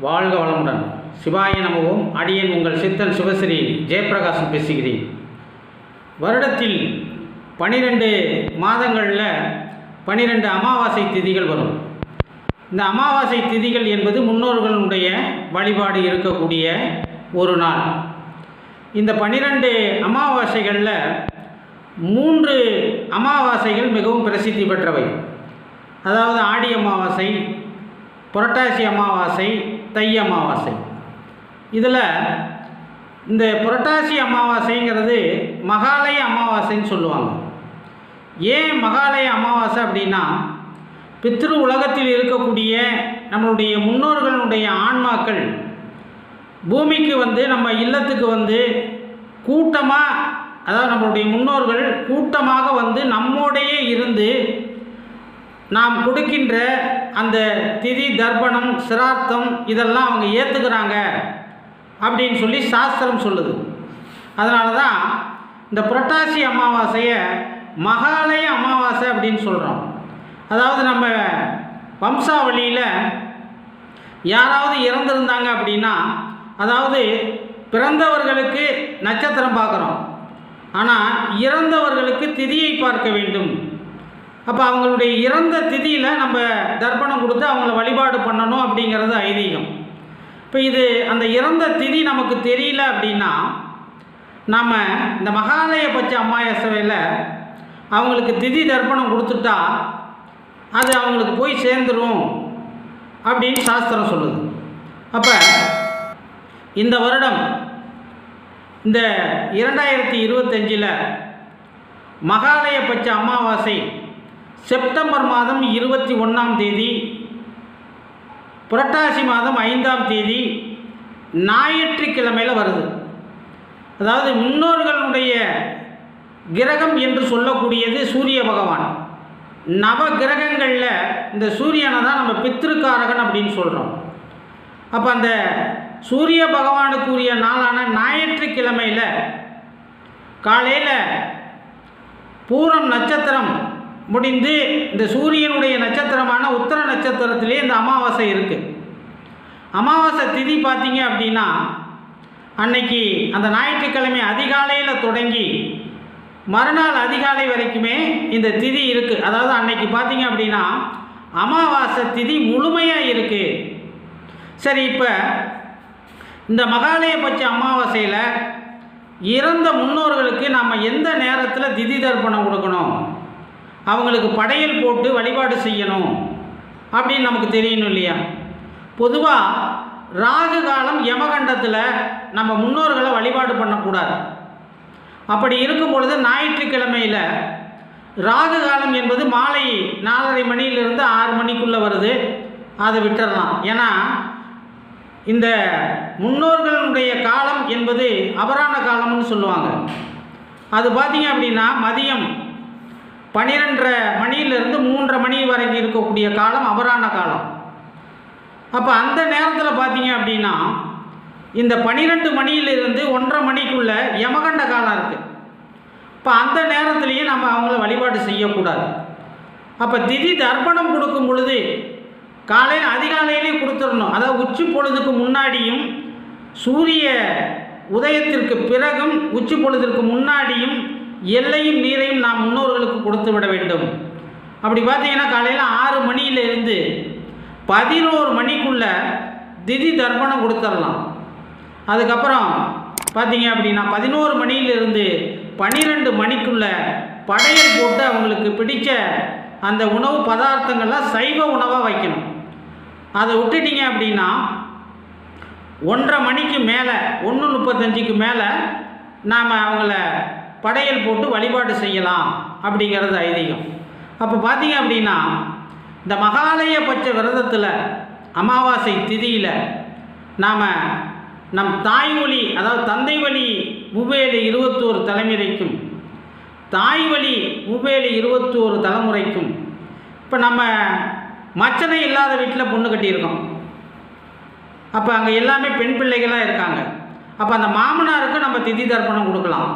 வாழ்க வளமுடன். சிவாய நமவோம். அடியேன் உங்கள் சித்தன் சிவஸ்ரீ ஜெயப்பிரகாசம் பேசுகிறேன். வருடத்தில் 12 மாதங்களில் 12 அமாவாசை திதிகள் வரும். இந்த அமாவாசை திதிகள் என்பது முன்னோர்களுடைய வழிபாடு இருக்கக்கூடிய ஒரு நாள். இந்த 12 அமாவாசைகளில் 3 அமாவாசைகள் மிகவும் பிரசித்தி பெற்றவை. அதாவது ஆடி அமாவாசை, புரட்டாசி அமாவாசை, தை அமாவாசை. இதில் இந்த புரட்டாசி அமாவாசைங்கிறது மகாலய அமாவாசைன்னு சொல்லுவாங்க. ஏன் மகாலய அமாவாசை அப்படின்னா, பித்ரு உலகத்தில் இருக்கக்கூடிய நம்மளுடைய முன்னோர்களுடைய ஆன்மாக்கள் பூமிக்கு வந்து நம்ம இல்லத்துக்கு வந்து கூட்டமாக, அதாவது நம்மளுடைய முன்னோர்கள் கூட்டமாக வந்து நம்மோடையே இருந்து நாம் கொடுக்கின்ற அந்த திதி தர்ப்பணம் சிரார்த்தம் இதெல்லாம் அவங்க ஏற்றுக்கிறாங்க அப்படின்னு சொல்லி சாஸ்திரம் சொல்லுது. அதனால தான் இந்த புரட்டாசி அமாவாசையை மகாலய அமாவாசை அப்படின்னு சொல்கிறோம். அதாவது நம்ம வம்சாவளியில் யாராவது இறந்துருந்தாங்க அப்படின்னா, அதாவது பிறந்தவர்களுக்கு நட்சத்திரம் பார்க்குறோம், ஆனால் இறந்தவர்களுக்கு திதியை பார்க்க வேண்டும். அப்போ அவங்களுடைய இறந்த திதியில் நம்ம தர்ப்பணம் கொடுத்து அவங்கள வழிபாடு பண்ணணும் அப்படிங்கிறது ஐதீகம். இப்போ இது அந்த இறந்த திதி நமக்கு தெரியல அப்படின்னா, நாம் இந்த மகாலய பட்ச அமாவாசையில் அவங்களுக்கு திதி தர்ப்பணம் கொடுத்துட்டா அது அவங்களுக்கு போய் சேர்ந்துடும் அப்படின்னு சாஸ்திரம் சொல்லுது. அப்போ இந்த வருடம் இந்த 2025 மகாலய பட்ச அமாவாசை செப்டம்பர் மாதம் 21ஆம் தேதி, புரட்டாசி மாதம் 5ஆம் தேதி ஞாயிற்றுக்கிழமையில் வருது. அதாவது முன்னோர்களுடைய கிரகம் என்று சொல்லக்கூடியது சூரிய பகவான். நவ கிரகங்களில் இந்த சூரியனை தான் நம்ம பித்ருக்காரகன் அப்படின்னு சொல்கிறோம். அப்போ அந்த சூரிய பகவானுக்குரிய நாளான ஞாயிற்றுக்கிழமையில் காலையில் பூரம் நட்சத்திரம் முடிந்து இந்த சூரியனுடைய நட்சத்திரமான உத்தர நட்சத்திரத்திலே இந்த அமாவாசை இருக்குது. அமாவாசை திதி பார்த்தீங்க அப்படின்னா, அன்னைக்கு அந்த ஞாயிற்றுக்கிழமை அதிகாலையில் தொடங்கி மறுநாள் அதிகாலை வரைக்குமே இந்த திதி இருக்குது. அதாவது அன்னைக்கு பார்த்தீங்க அப்படின்னா அமாவாசை திதி முழுமையாக இருக்குது. சரி, இப்போ இந்த மகாலய பட்ச அமாவாசையில் இறந்த முன்னோர்களுக்கு நாம் எந்த நேரத்தில் திதி தர்ப்பணம் கொடுக்கணும், அவங்களுக்கு படையல் போட்டு வழிபாடு செய்யணும் அப்படின்னு நமக்கு தெரியணும் இல்லையா? பொதுவாக ராகு காலம் யமகண்டத்தில் நம்ம முன்னோர்களை வழிபாடு பண்ணக்கூடாது. அப்படி இருக்கும் பொழுது ஞாயிற்றுக்கிழமையில் ராகு காலம் என்பது மாலை 4:30 மணியிலிருந்து 6 மணிக்குள்ளே வருது, அதை விட்டுடலாம். ஏன்னா இந்த முன்னோர்களுடைய காலம் என்பது அபராண காலம்னு சொல்லுவாங்க. அது பார்த்தீங்க அப்படின்னா மதியம் 12:30 மணியிலிருந்து 3:30 மணி வரைக்கும் இருக்கக்கூடிய காலம் அபராண காலம். அப்போ அந்த நேரத்தில் பார்த்தீங்க அப்படின்னா இந்த 12 மணியிலிருந்து 1:30 மணிக்குள்ளே யமகண்ட காலம் இருக்குது. இப்போ அந்த நேரத்துலேயே நம்ம அவங்கள வழிபாடு செய்யக்கூடாது. அப்போ திதி தர்ப்பணம் கொடுக்கும் பொழுது காலையில் அதிகாலையிலேயே கொடுத்துடணும். அதாவது உச்சி பொழுதுக்கு முன்னாடியும் சூரிய உதயத்திற்கு பிறகும் உச்சி பொழுதுக்கு முன்னாடியும் எல்லையும் நீரையும் நாம் முன்னோர்களுக்கு கொடுத்து விட வேண்டும். அப்படி பார்த்தீங்கன்னா காலையில் 6 மணியிலிருந்து 11 மணிக்குள்ளே திதி தர்ப்பணம் கொடுத்துடலாம். அதுக்கப்புறம் பார்த்தீங்க அப்படின்னா 11 மணியிலிருந்து 12 மணிக்குள்ளே படையல் போட்டு அவங்களுக்கு பிடித்த அந்த உணவு பதார்த்தங்கள்லாம் சைவ உணவாக வைக்கணும். அதை விட்டுட்டிங்க அப்படின்னா 1:30 மணிக்கு மேலே 1:35க்கு மேலே நாம் அவங்கள படையல் போட்டு வழிபாடு செய்யலாம் அப்படிங்கிறது ஐதீகம். அப்போ பார்த்தீங்க அப்படின்னா இந்த மகாலய பட்ச விரதத்தில் அமாவாசை திதியில் நாம் நம் தாய் வழி, அதாவது தந்தை வழி மூவேலு 21 தலைமுறைக்கும் தாய் வழி மூவேலு 21 தலைமுறைக்கும், இப்போ நம்ம மச்சனை இல்லாத வீட்டில் பொண்ணு கட்டியிருக்கோம். அப்போ அங்கே எல்லாமே பெண் பிள்ளைகளாக இருக்காங்க. அப்போ அந்த மாமனாருக்கு நம்ம திதி தர்ப்பணம் கொடுக்கலாம்.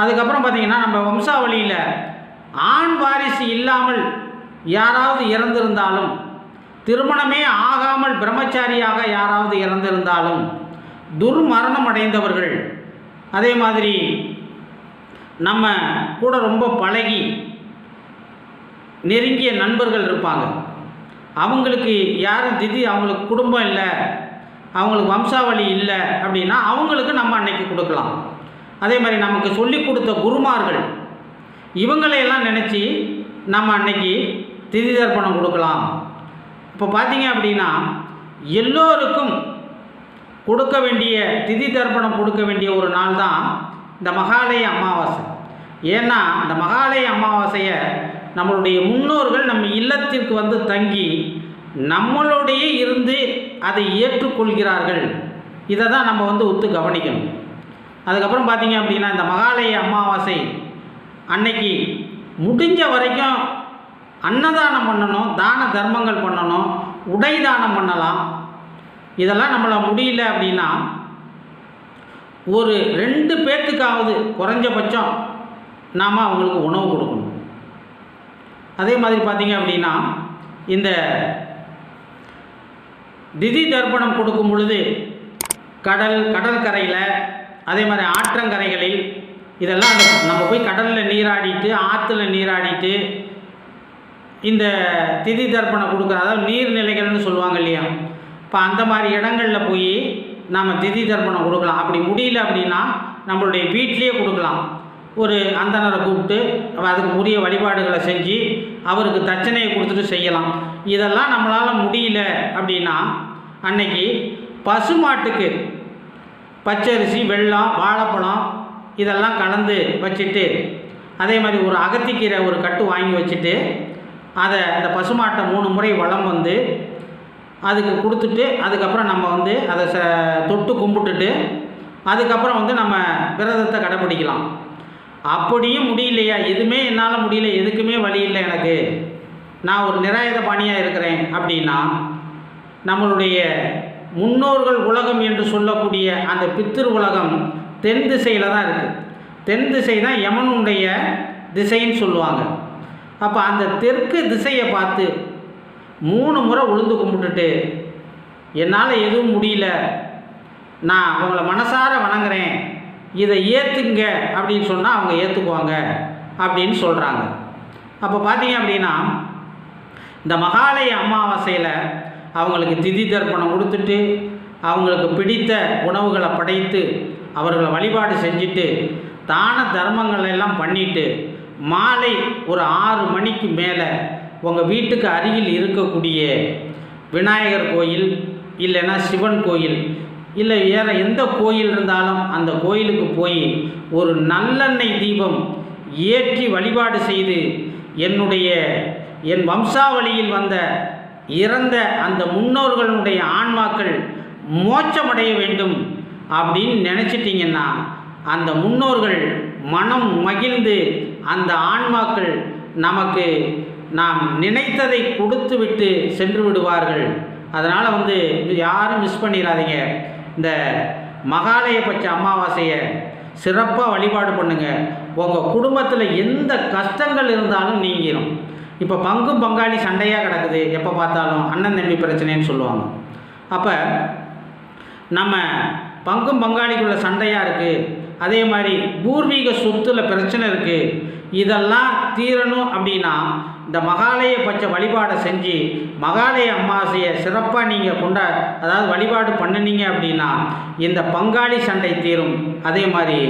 அதுக்கப்புறம் பார்த்திங்கன்னா நம்ம வம்சாவளியில் ஆண் வாரிசு இல்லாமல் யாராவது இறந்திருந்தாலும் திருமணமே ஆகாமல் பிரம்மச்சாரியாக யாராவது இறந்திருந்தாலும், துர்மரணம் அடைந்தவர்கள், அதே மாதிரி நம்ம கூட ரொம்ப பழகி நெருங்கிய நண்பர்கள் இருப்பாங்க, அவங்களுக்கு யாரும் அவங்களுக்கு குடும்பம் இல்லை, அவங்களுக்கு வம்சாவளி இல்லை அப்படின்னா அவங்களுக்கு நம்ம அன்னைக்கு கொடுக்கலாம். அதே மாதிரி நமக்கு சொல்லி கொடுத்த குருமார்கள் இவங்களையெல்லாம் நினச்சி நம்ம அன்னைக்கு திதி தர்ப்பணம் கொடுக்கலாம். இப்போ பார்த்தீங்க அப்படின்னா எல்லோருக்கும் கொடுக்க வேண்டிய திதி தர்ப்பணம் கொடுக்க வேண்டிய ஒரு நாள் தான் இந்த மகாலய அமாவாசை. ஏன்னா இந்த மகாலய அமாவாசையை நம்மளுடைய முன்னோர்கள் நம்ம இல்லத்திற்கு வந்து தங்கி நம்மளுடைய இருந்து அதை ஏற்றுக்கொள்கிறார்கள். இதை தான் நம்ம வந்து ஒத்து கவனிக்கணும். அதுக்கப்புறம் பார்த்தீங்க அப்படின்னா இந்த மகாலய அமாவாசை அன்னைக்கு முடிஞ்ச வரைக்கும் அன்னதானம் பண்ணணும், தான தர்மங்கள் பண்ணணும், உடை தானம் பண்ணலாம். இதெல்லாம் நம்மளால் முடியல அப்படின்னா ஒரு 2 பேர்த்துக்காவது குறைஞ்சபட்சம் நாம் அவங்களுக்கு உணவு கொடுக்கணும். அதே மாதிரி பார்த்தீங்க அப்படின்னா இந்த திதி தர்ப்பணம் கொடுக்கும் பொழுது கடற்கரையில், அதே மாதிரி ஆற்றங்கரைகளில் இதெல்லாம் நம்ம போய் கடலில் நீராடிட்டு ஆற்றுல நீராடிட்டு இந்த திதி தர்ப்பணம் கொடுக்குற, அதாவது நீர்நிலைகள்னு சொல்லுவாங்க இல்லையா, இப்போ அந்த மாதிரி இடங்களில் போய் நாம் திதி தர்ப்பணம் கொடுக்கலாம். அப்படி முடியல அப்படின்னா நம்மளுடைய வீட்டிலேயே கொடுக்கலாம். ஒரு அந்தனரை கூப்பிட்டு அதுக்கு உரிய வழிபாடுகளை செஞ்சு அவருக்கு தட்சணையை கொடுத்துட்டு செய்யலாம். இதெல்லாம் நம்மளால் முடியல அப்படின்னா அன்னைக்கு பசுமாட்டுக்கு பச்சரிசி, வெல்லம், வாழைப்பழம் இதெல்லாம் கலந்து வச்சுட்டு, அதே மாதிரி ஒரு அகத்திக்கீரை ஒரு கட்டு வாங்கி வச்சுட்டு அதை அந்த பசுமாட்டை 3 முறை வலம் வந்து அதுக்கு கொடுத்துட்டு, அதுக்கப்புறம் நம்ம வந்து அதை தொட்டு கும்பிட்டுட்டு அதுக்கப்புறம் வந்து நம்ம விரதத்தை கடைப்பிடிக்கலாம். அப்படியும் முடியலையா, எதுவுமே என்னால் முடியல, எதுக்குமே வழி இல்லை எனக்கு, நான் ஒரு நிராயுத பாணியாக இருக்கிறேன் அப்படின்னா நம்மளுடைய முன்னோர்கள் உலகம் என்று சொல்லக்கூடிய அந்த பித்திரு உலகம் தென் திசையில் தான் இருக்குது. தென் திசை தான் யமனுடைய திசைன்னு சொல்லுவாங்க. அப்போ அந்த தெற்கு திசையை பார்த்து 3 முறை உளுந்து கும்பிட்டுட்டு என்னால் எதுவும் முடியல, நான் அவங்கள மனசார வணங்குறேன், இதை ஏற்றுங்க அப்படின்னு சொன்னால் அவங்க ஏற்றுக்குவாங்க அப்படின்னு சொல்கிறாங்க. அப்போ பார்த்தீங்க அப்படின்னா இந்த மகாலய அமாவாசையில் அவங்களுக்கு திதி தர்ப்பணம் கொடுத்துட்டு அவங்களுக்கு பிடித்த உணவுகளை படைத்து அவர்களை வழிபாடு செஞ்சுட்டு தான தர்மங்கள் எல்லாம் பண்ணிவிட்டு மாலை ஒரு 6 மணிக்கு மேலே உங்கள் வீட்டுக்கு அருகில் இருக்கக்கூடிய விநாயகர் கோயில், இல்லைன்னா சிவன் கோயில், இல்லை வேறு எந்த கோயில் இருந்தாலும் அந்த கோயிலுக்கு போய் ஒரு நல்லெண்ணெய் தீபம் ஏற்றி வழிபாடு செய்து என் வம்சாவளியில் வந்த இறந்த அந்த முன்னோர்களுடைய ஆன்மாக்கள் மோட்சமடைய வேண்டும் அப்படின்னு நினச்சிட்டிங்கன்னா அந்த முன்னோர்கள் மனம் மகிழ்ந்து அந்த ஆன்மாக்கள் நமக்கு நாம் நினைத்ததை கொடுத்து விட்டு சென்று விடுவார்கள். அதனால் வந்து யாரும் மிஸ் பண்ணிடாதீங்க. இந்த மகாலயபட்ச அமாவாசையை சிறப்பாக வழிபாடு பண்ணுங்கள். உங்கள் குடும்பத்தில் எந்த கஷ்டங்கள் இருந்தாலும் நீங்கிடும். இப்போ பங்கும் பங்காளி சண்டையாக கிடக்குது, எப்போ பார்த்தாலும் அண்ணன் தம்பி பிரச்சனைன்னு சொல்லுவாங்க. அப்போ நம்ம பங்கும் பங்காளிக்குள்ள சண்டையாக இருக்குது, அதே மாதிரி பூர்வீக சொத்தில் பிரச்சனை இருக்குது, இதெல்லாம் தீரணும் அப்படின்னா இந்த மகாலயபட்ச வழிபாடை செஞ்சு மகாலய அமாவாசையை சிறப்பாக நீங்கள் அதாவது வழிபாடு பண்ணினீங்க அப்படின்னா இந்த பங்காளி சண்டை தீரும். அதே மாதிரி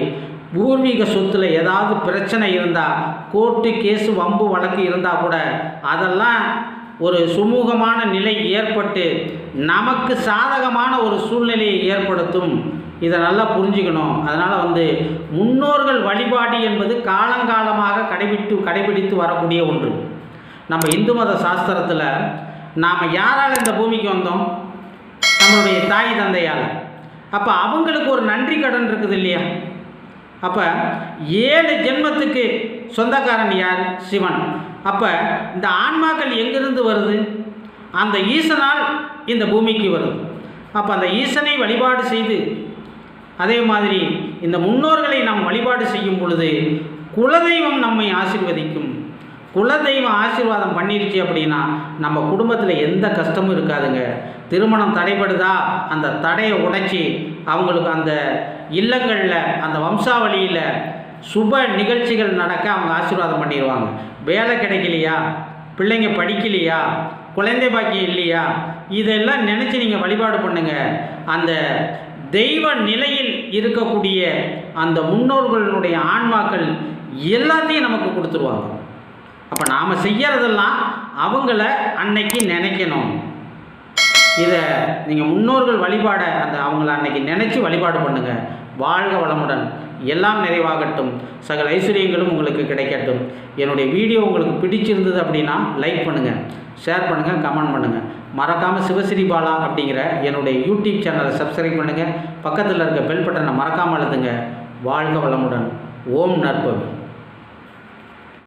பூர்வீக சொத்தில் ஏதாவது பிரச்சனை இருந்தால், கோர்ட்டு கேஸு வம்பு வழக்கு இருந்தால் கூட அதெல்லாம் ஒரு சுமூகமான நிலை ஏற்பட்டு நமக்கு சாதகமான ஒரு சூழ்நிலையை ஏற்படுத்தும். இதை நல்லா புரிஞ்சுக்கணும். அதனால் வந்து முன்னோர்கள் வழிபாடு என்பது காலங்காலமாக கடைபிடித்து வரக்கூடிய ஒன்று. நம்ம இந்து மத சாஸ்திரத்தில் நாம் யாரால் இந்த பூமிக்கு வந்தோம்? நம்மளுடைய தாய் தந்தையால். அப்போ அவங்களுக்கு ஒரு நன்றி கடன் இருக்குது இல்லையா? அப்போ 7 ஜென்மத்துக்கு சொந்தக்காரன் யார்? சிவன். அப்போ இந்த ஆன்மாக்கள் எங்கிருந்து வருது? அந்த ஈசனால் இந்த பூமிக்கு வருது. அப்போ அந்த ஈசனை வழிபாடு செய்து, அதே மாதிரி இந்த முன்னோர்களை நாம் வழிபாடு செய்யும் பொழுது குலதெய்வம் நம்மை ஆசீர்வதிக்கும். குலதெய்வம் ஆசீர்வாதம் பண்ணிருச்சு அப்படின்னா நம்ம குடும்பத்தில் எந்த கஷ்டமும் இருக்காதுங்க. திருமணம் தடைபடுதா, அந்த தடையை உடைச்சி அவங்களுக்கு அந்த இல்லங்களில் அந்த வம்சாவளியில் சுப நிகழ்ச்சிகள் நடக்க அவங்க ஆசீர்வாதம் பண்ணிடுவாங்க. வேலை கிடைக்கலையா, பிள்ளைங்க படிக்கலையா, குழந்தை பாக்கியம் இல்லையா, இதெல்லாம் நினச்சி நீங்கள் வழிபாடு பண்ணுங்கள். அந்த தெய்வ நிலையில் இருக்கக்கூடிய அந்த முன்னோர்களுடைய ஆன்மாக்கள் எல்லாத்தையும் நமக்கு கொடுத்துருவாங்க. அப்போ நாம் செய்யறதெல்லாம் அவங்கள அன்னைக்கு நினைக்கணும். இதை நீங்கள் முன்னோர்கள் வழிபாடை அவங்கள அன்னைக்கு நினச்சி வழிபாடு பண்ணுங்கள். வாழ்க வளமுடன், எல்லாம் நிறைவாகட்டும், சகல ஐஸ்வர்யங்களும் உங்களுக்கு கிடைக்கட்டும். என்னுடைய வீடியோ உங்களுக்கு பிடிச்சிருந்தது அப்படின்னா லைக் பண்ணுங்கள், ஷேர் பண்ணுங்கள், கமெண்ட் பண்ணுங்கள். மறக்காமல் சிவஸ்ரீ பாலா அப்படிங்கிற என்னுடைய யூடியூப் சேனலை சப்ஸ்கிரைப் பண்ணுங்கள். பக்கத்தில் இருக்க பெல் பட்டனை மறக்காமல் அழுத்துங்க. வாழ்க வளமுடன். ஓம் நற்பவி.